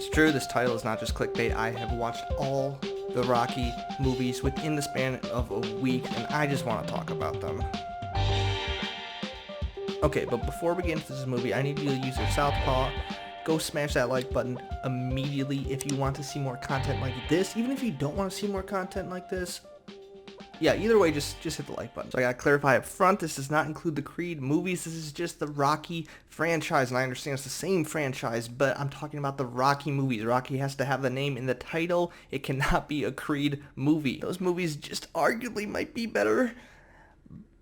It's true, this title is not just clickbait. I have watched all the Rocky movies within the span of a week, and I just want to talk about them. Okay, but before we get into this movie, I need you to use your Southpaw. Go smash that like button immediately if you want to see more content like this. Even if you don't want to see more content like this, yeah, either way, just hit the like button. So I gotta clarify up front, this does not include the Creed movies. This is just the Rocky franchise, and I understand it's the same franchise, but I'm talking about the Rocky movies. Rocky has to have the name in the title. It cannot be a Creed movie. Those movies just arguably might be better,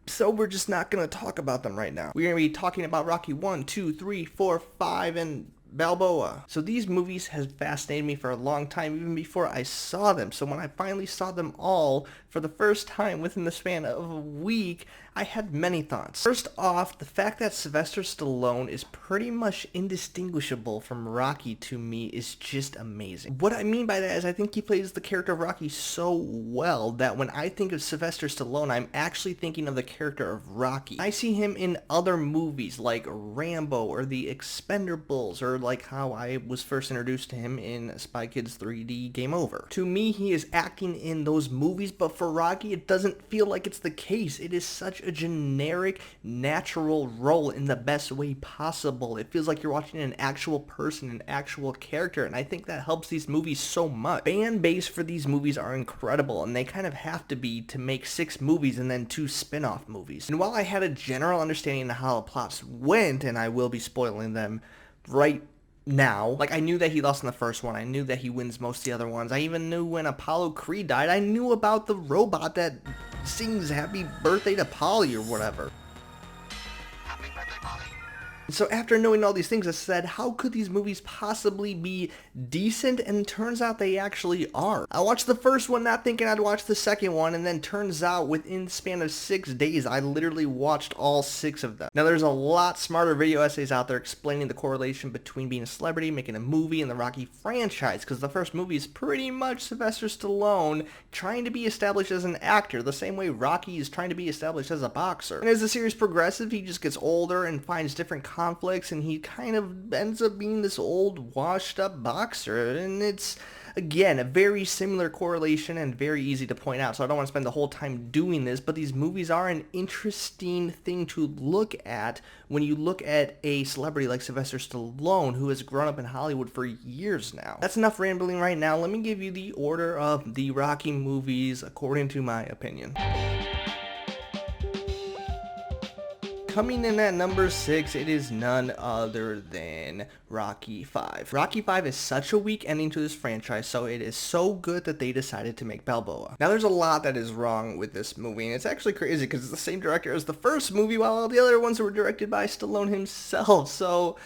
so we're just not going to talk about them right now. We're going to be talking about Rocky 1, 2, 3, 4, 5, and Balboa. So these movies have fascinated me for a long time, even before I saw them. So when I finally saw them all for the first time within the span of a week, I had many thoughts. First off, the fact that Sylvester Stallone is pretty much indistinguishable from Rocky to me is just amazing. What I mean by that is I think he plays the character of Rocky so well that when I think of Sylvester Stallone, I'm actually thinking of the character of Rocky. I see him in other movies like Rambo or The Expendables, or like how I was first introduced to him in Spy Kids 3D Game Over. To me, he is acting in those movies, but for Rocky, it doesn't feel like it's the case. It is such a generic, natural role in the best way possible. It feels like you're watching an actual person, an actual character, and I think that helps these movies so much. Fan base for these movies are incredible, and they kind of have to be to make 6 movies and then 2 spin-off movies. And while I had a general understanding of how the plots went, and I will be spoiling them right now, like I knew that he lost in the first one, I knew that he wins most of the other ones, I even knew when Apollo Creed died, I knew about the robot that sings happy birthday to Polly or whatever. So after knowing all these things, I said, how could these movies possibly be decent? And it turns out they actually are. I watched the first one not thinking I'd watch the second one, and then turns out within the span of 6 days, I literally watched all 6 of them. Now there's a lot smarter video essays out there explaining the correlation between being a celebrity, making a movie, and the Rocky franchise, because the first movie is pretty much Sylvester Stallone trying to be established as an actor, the same way Rocky is trying to be established as a boxer. And as the series progresses, he just gets older and finds different conflicts, and he kind of ends up being this old, washed-up boxer, and it's, again, a very similar correlation and very easy to point out, so I don't want to spend the whole time doing this, but these movies are an interesting thing to look at when you look at a celebrity like Sylvester Stallone, who has grown up in Hollywood for years now. That's enough rambling right now. Let me give you the order of the Rocky movies according to my opinion. Coming in at number 6, it is none other than Rocky 5. Rocky 5 is such a weak ending to this franchise, so it is so good that they decided to make Balboa. Now there's a lot that is wrong with this movie, and it's actually crazy because it's the same director as the first movie, while all the other ones were directed by Stallone himself, so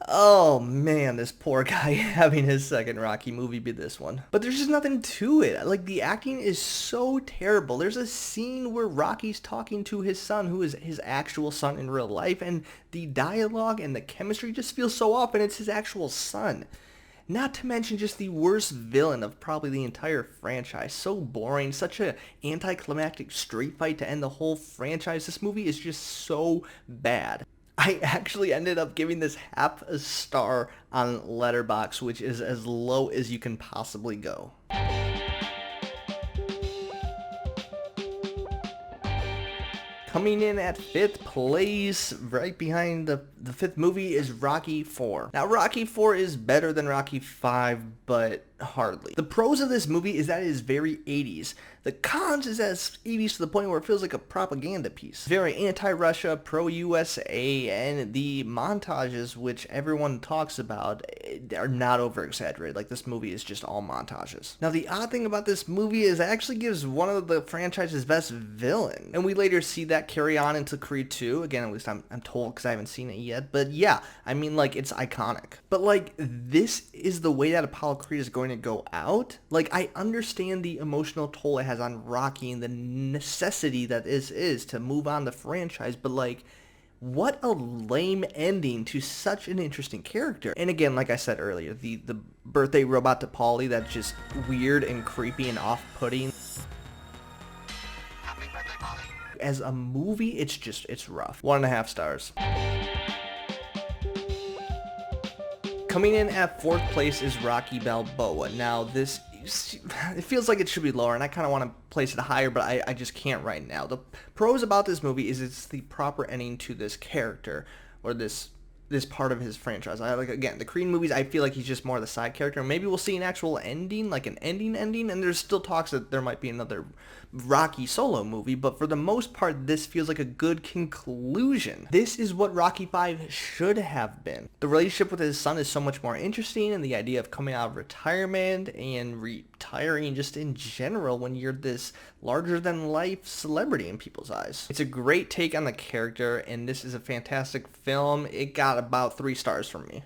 oh man, this poor guy having his second Rocky movie be this one. But there's just nothing to it. Like, the acting is so terrible. There's a scene where Rocky's talking to his son, who is his actual son in real life, and the dialogue and the chemistry just feels so off, and it's his actual son. Not to mention just the worst villain of probably the entire franchise. So boring, such an anticlimactic street fight to end the whole franchise. This movie is just so bad. I actually ended up giving this half a star on Letterboxd, which is as low as you can possibly go. Coming in at 5th place, right behind the 5th movie, is Rocky 4. Now, Rocky 4 is better than Rocky 5, but hardly. The pros of this movie is that it is very 80s. The cons is that it's 80s to the point where it feels like a propaganda piece. Very anti-Russia, pro-USA, and the montages, which everyone talks about, are not over-exaggerated. Like, this movie is just all montages. Now, the odd thing about this movie is it actually gives one of the franchise's best villain. And we later see that carry on into Creed 2. Again, at least I'm told, because I haven't seen it yet. But yeah, I mean, like, it's iconic. But, like, this is the way that Apollo Creed is going to go out. Like, I understand the emotional toll it has on Rocky and the necessity that this is to move on the franchise, but, like, what a lame ending to such an interesting character. And again, like I said earlier, the birthday robot to Polly, that's just weird and creepy and off-putting. As a movie, it's rough. 1.5 stars. Coming in at 4th place is Rocky Balboa. Now this, it feels like it should be lower, and I kind of want to place it higher, but I just can't right now. The pros about this movie is it's the proper ending to this character, or this part of his franchise. Again, the Creed movies, I feel like he's just more the side character. Maybe we'll see an actual ending, like an ending, and there's still talks that there might be another Rocky solo movie, but for the most part, this feels like a good conclusion. This is what Rocky 5 should have been. The relationship with his son is so much more interesting, and the idea of coming out of retirement and retiring just in general when you're this larger-than-life celebrity in people's eyes. It's a great take on the character, and this is a fantastic film. It got about 3 stars from me.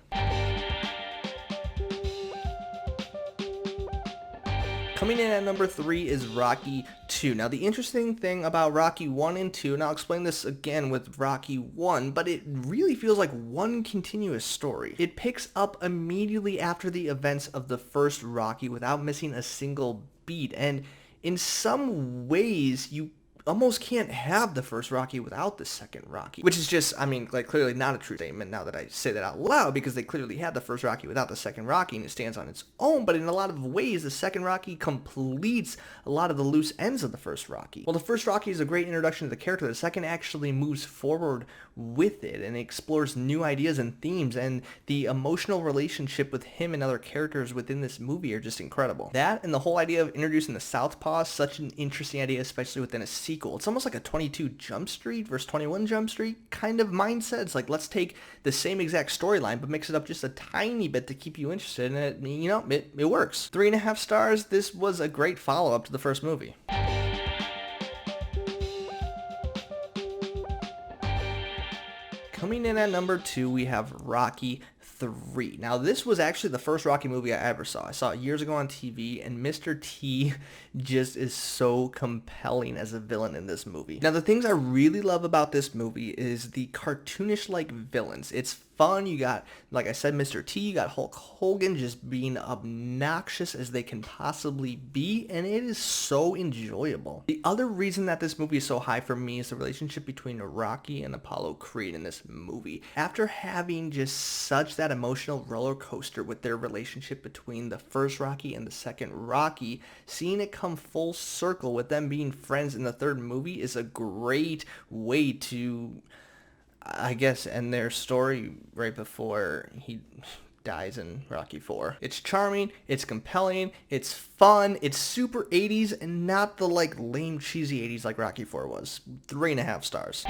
Coming in at number 3 is Rocky 2. Now, the interesting thing about Rocky 1 and 2, and I'll explain this again with Rocky 1, but it really feels like one continuous story. It picks up immediately after the events of the first Rocky without missing a single beat, and in some ways, you almost can't have the first Rocky without the second Rocky, which is just, I mean, like, clearly not a true statement now that I say that out loud, because they clearly had the first Rocky without the second Rocky, and it stands on its own, but in a lot of ways, the second Rocky completes a lot of the loose ends of the first Rocky. Well, the first Rocky is a great introduction to the character. The second actually moves forward with it and explores new ideas and themes, and the emotional relationship with him and other characters within this movie are just incredible. That and the whole idea of introducing the Southpaw is such an interesting idea, especially within a sequel. It's almost like a 22 Jump Street versus 21 Jump Street kind of mindset. It's like, let's take the same exact storyline but mix it up just a tiny bit to keep you interested, and it works. 3.5 stars. This was a great follow-up to the first movie. Coming in at number 2, we have Rocky 3. Now, this was actually the first Rocky movie I ever saw. I saw it years ago on TV, and Mr. T just is so compelling as a villain in this movie. Now, the things I really love about this movie is the cartoonish-like villains. It's fun. You got, like I said, Mr. T. You got Hulk Hogan just being obnoxious as they can possibly be, and it is so enjoyable. The other reason that this movie is so high for me is the relationship between Rocky and Apollo Creed in this movie. After having just such that emotional roller coaster with their relationship between the first Rocky and the second Rocky, seeing it come full circle with them being friends in the third movie is a great way to, I guess, end their story right before he dies in Rocky 4. It's charming, it's compelling, it's fun, it's super 80s, and not the like lame cheesy 80s like Rocky 4 was. 3.5 stars.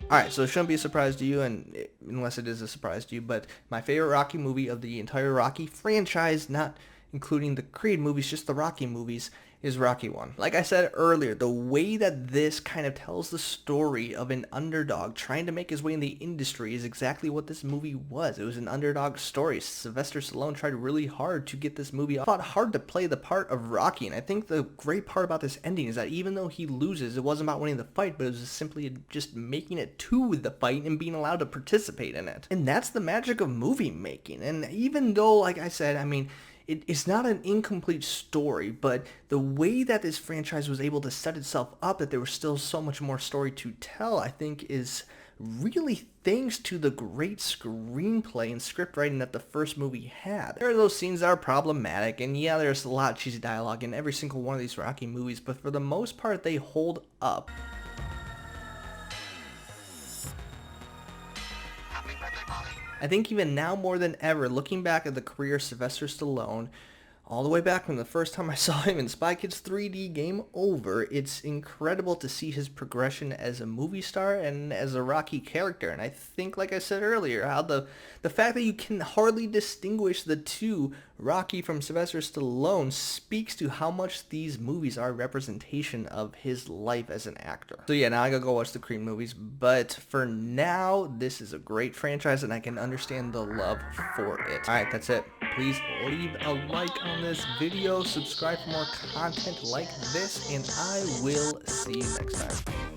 Alright, so it shouldn't be a surprise to you, and unless it is a surprise to you, but my favorite Rocky movie of the entire Rocky franchise, not including the Creed movies, just the Rocky movies, is Rocky 1. Like I said earlier, the way that this kind of tells the story of an underdog trying to make his way in the industry is exactly what this movie was. It was an underdog story. Sylvester Stallone tried really hard to get this movie off. Fought hard to play the part of Rocky, and I think the great part about this ending is that even though he loses, it wasn't about winning the fight, but it was simply just making it to the fight and being allowed to participate in it. And that's the magic of movie making. And even though, like I said, I mean, it's not an incomplete story, but the way that this franchise was able to set itself up, that there was still so much more story to tell, I think is really thanks to the great screenplay and script writing that the first movie had. There are those scenes that are problematic, and yeah, there's a lot of cheesy dialogue in every single one of these Rocky movies, but for the most part, they hold up. I think even now more than ever, looking back at the career of Sylvester Stallone, all the way back from the first time I saw him in Spy Kids 3D Game Over, it's incredible to see his progression as a movie star and as a Rocky character. And I think, like I said earlier, how the fact that you can hardly distinguish the two, Rocky from Sylvester Stallone, speaks to how much these movies are a representation of his life as an actor. So yeah, now I gotta go watch the Creed movies, but for now, this is a great franchise and I can understand the love for it. Alright, that's it. Please leave a like on this video, subscribe for more content like this, and I will see you next time.